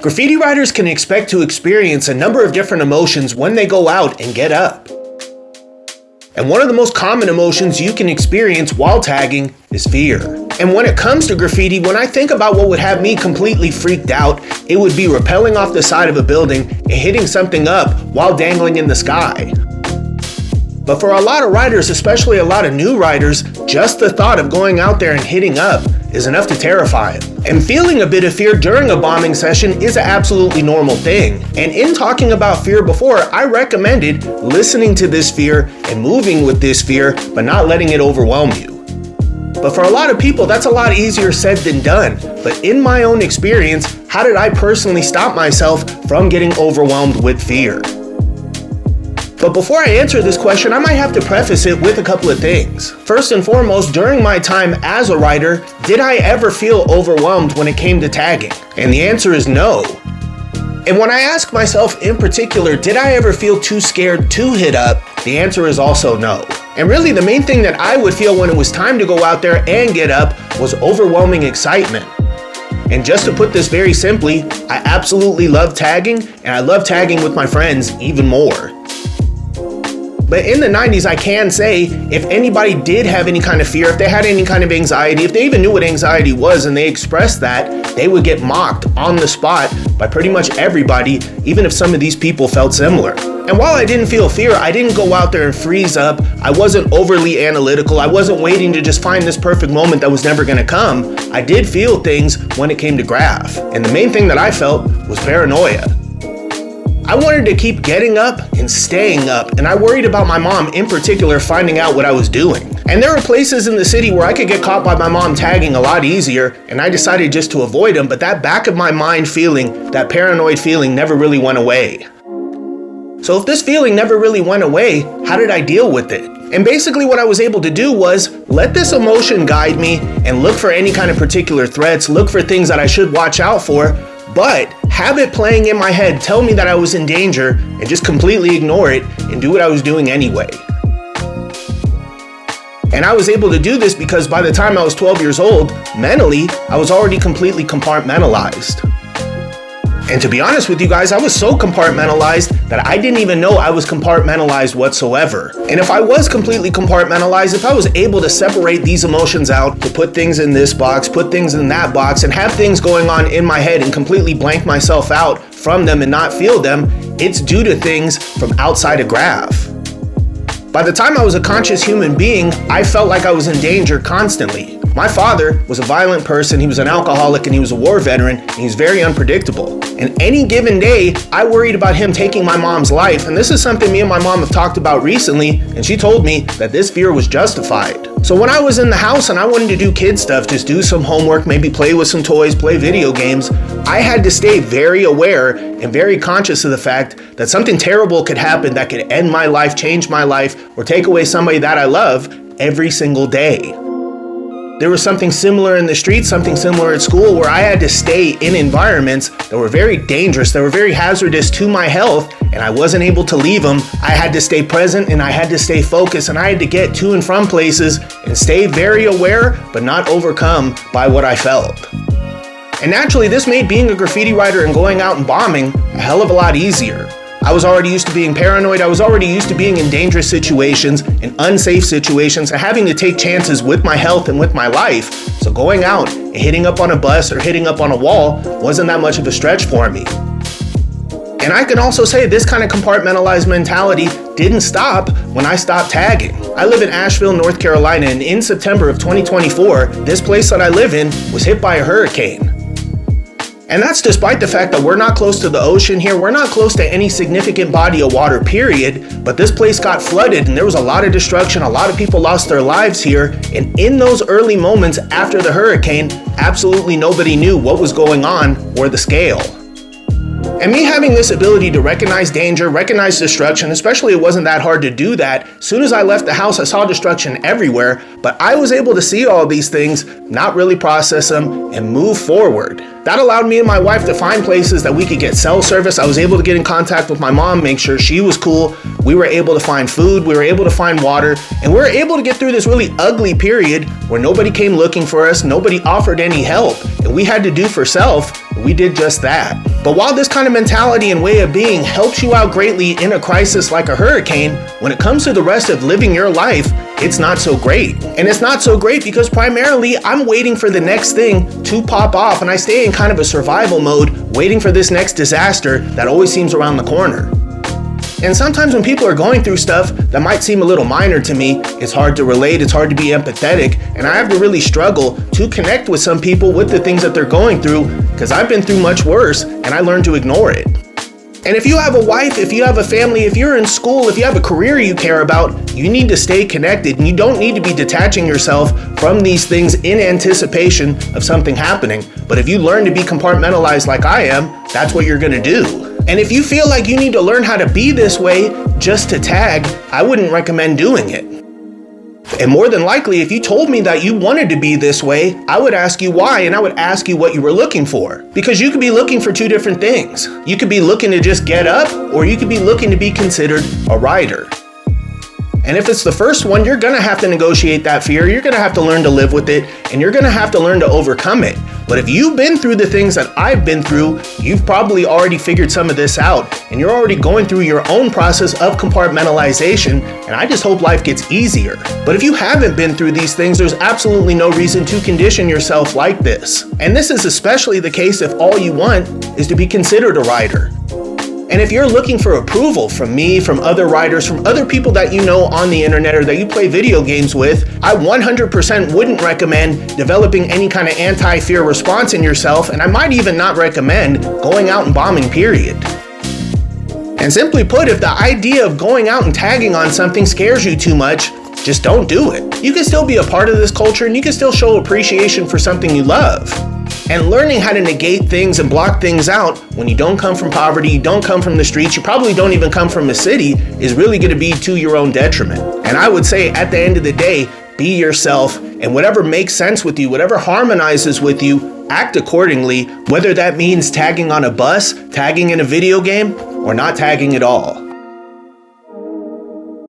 Graffiti riders can expect to experience a number of different emotions when they go out and get up. And one of the most common emotions you can experience while tagging is fear. And when it comes to graffiti, when I think about what would have me completely freaked out, it would be rappelling off the side of a building and hitting something up while dangling in the sky. But for a lot of riders, especially a lot of new riders, just the thought of going out there and hitting up is enough to terrify them. And feeling a bit of fear during a bombing session is an absolutely normal thing. And in talking about fear before, I recommended listening to this fear and moving with this fear, but not letting it overwhelm you. But for a lot of people, that's a lot easier said than done. But in my own experience, how did I personally stop myself from getting overwhelmed with fear? But before I answer this question, I might have to preface it with a couple of things. First and foremost, during my time as a rider, did I ever feel overwhelmed when it came to tagging? And the answer is no. And when I ask myself in particular, did I ever feel too scared to hit up? The answer is also no. And really the main thing that I would feel when it was time to go out there and get up was overwhelming excitement. And just to put this very simply, I absolutely love tagging, and I love tagging with my friends even more. But in the 90s, I can say if anybody did have any kind of fear, if they had any kind of anxiety, if they even knew what anxiety was and they expressed that, they would get mocked on the spot by pretty much everybody, even if some of these people felt similar. And while I didn't feel fear, I didn't go out there and freeze up. I wasn't overly analytical. I wasn't waiting to just find this perfect moment that was never gonna come. I did feel things when it came to graff. And the main thing that I felt was paranoia. I wanted to keep getting up and staying up, and I worried about my mom in particular finding out what I was doing. And there were places in the city where I could get caught by my mom tagging a lot easier, and I decided just to avoid them, but that back of my mind feeling, that paranoid feeling, never really went away. So if this feeling never really went away, how did I deal with it? And basically what I was able to do was let this emotion guide me and look for any kind of particular threats, look for things that I should watch out for, but have it playing in my head tell me that I was in danger and just completely ignore it and do what I was doing anyway. And I was able to do this because by the time I was 12 years old, mentally, I was already completely compartmentalized. And to be honest with you guys, I was so compartmentalized that I didn't even know I was compartmentalized whatsoever. And if I was completely compartmentalized, if I was able to separate these emotions out, to put things in this box, put things in that box, and have things going on in my head and completely blank myself out from them and not feel them, it's due to things from outside of graff. By the time I was a conscious human being, I felt like I was in danger constantly. My father was a violent person, he was an alcoholic, and he was a war veteran, and he was very unpredictable. And any given day, I worried about him taking my mom's life, and this is something me and my mom have talked about recently, and she told me that this fear was justified. So when I was in the house and I wanted to do kid stuff, just do some homework, maybe play with some toys, play video games, I had to stay very aware and very conscious of the fact that something terrible could happen that could end my life, change my life, or take away somebody that I love every single day. There was something similar in the street, something similar at school, where I had to stay in environments that were very dangerous, that were very hazardous to my health, and I wasn't able to leave them. I had to stay present and I had to stay focused, and I had to get to and from places and stay very aware, but not overcome by what I felt. And naturally, this made being a graffiti writer and going out and bombing a hell of a lot easier. I was already used to being paranoid. I was already used to being in dangerous situations, in unsafe situations, and having to take chances with my health and with my life. So going out and hitting up on a bus or hitting up on a wall wasn't that much of a stretch for me. And I can also say this kind of compartmentalized mentality didn't stop when I stopped tagging. I live in Asheville, North Carolina, and in September of 2024, this place that I live in was hit by a hurricane. And that's despite the fact that we're not close to the ocean here, we're not close to any significant body of water, period, but this place got flooded and there was a lot of destruction, a lot of people lost their lives here, and in those early moments after the hurricane, absolutely nobody knew what was going on or the scale. And me having this ability to recognize danger, recognize destruction, especially it wasn't that hard to do that. As soon as I left the house, I saw destruction everywhere, but I was able to see all these things, not really process them, and move forward. That allowed me and my wife to find places that we could get cell service. I was able to get in contact with my mom, make sure she was cool. We were able to find food, we were able to find water, and we were able to get through this really ugly period where nobody came looking for us, nobody offered any help, and we had to do for self, and we did just that. But while this kind of mentality and way of being helps you out greatly in a crisis like a hurricane, when it comes to the rest of living your life, it's not so great. And it's not so great because primarily I'm waiting for the next thing to pop off, and I stay in kind of a survival mode, waiting for this next disaster that always seems around the corner. And sometimes when people are going through stuff that might seem a little minor to me, it's hard to relate, it's hard to be empathetic, and I have to really struggle to connect with some people with the things that they're going through, because I've been through much worse and I learned to ignore it. And if you have a wife, if you have a family, if you're in school, if you have a career you care about, you need to stay connected, and you don't need to be detaching yourself from these things in anticipation of something happening. But if you learn to be compartmentalized like I am, that's what you're gonna do. And if you feel like you need to learn how to be this way just to tag, I wouldn't recommend doing it. And more than likely, if you told me that you wanted to be this way, I would ask you why, and I would ask you what you were looking for. Because you could be looking for two different things. You could be looking to just get up, or you could be looking to be considered a rider. And if it's the first one, you're gonna have to negotiate that fear, you're gonna have to learn to live with it, and you're gonna have to learn to overcome it. But if you've been through the things that I've been through, you've probably already figured some of this out, and you're already going through your own process of compartmentalization, and I just hope life gets easier. But if you haven't been through these things, there's absolutely no reason to condition yourself like this. And this is especially the case if all you want is to be considered a rider. And if you're looking for approval from me, from other writers, from other people that you know on the internet or that you play video games with, I 100% wouldn't recommend developing any kind of anti-fear response in yourself, and I might even not recommend going out and bombing, period. And simply put, if the idea of going out and tagging on something scares you too much, just don't do it. You can still be a part of this culture, and you can still show appreciation for something you love. And learning how to negate things and block things out when you don't come from poverty, you don't come from the streets, you probably don't even come from a city, is really going to be to your own detriment. And I would say at the end of the day, be yourself, and whatever makes sense with you, whatever harmonizes with you, act accordingly, whether that means tagging on a bus, tagging in a video game, or not tagging at all.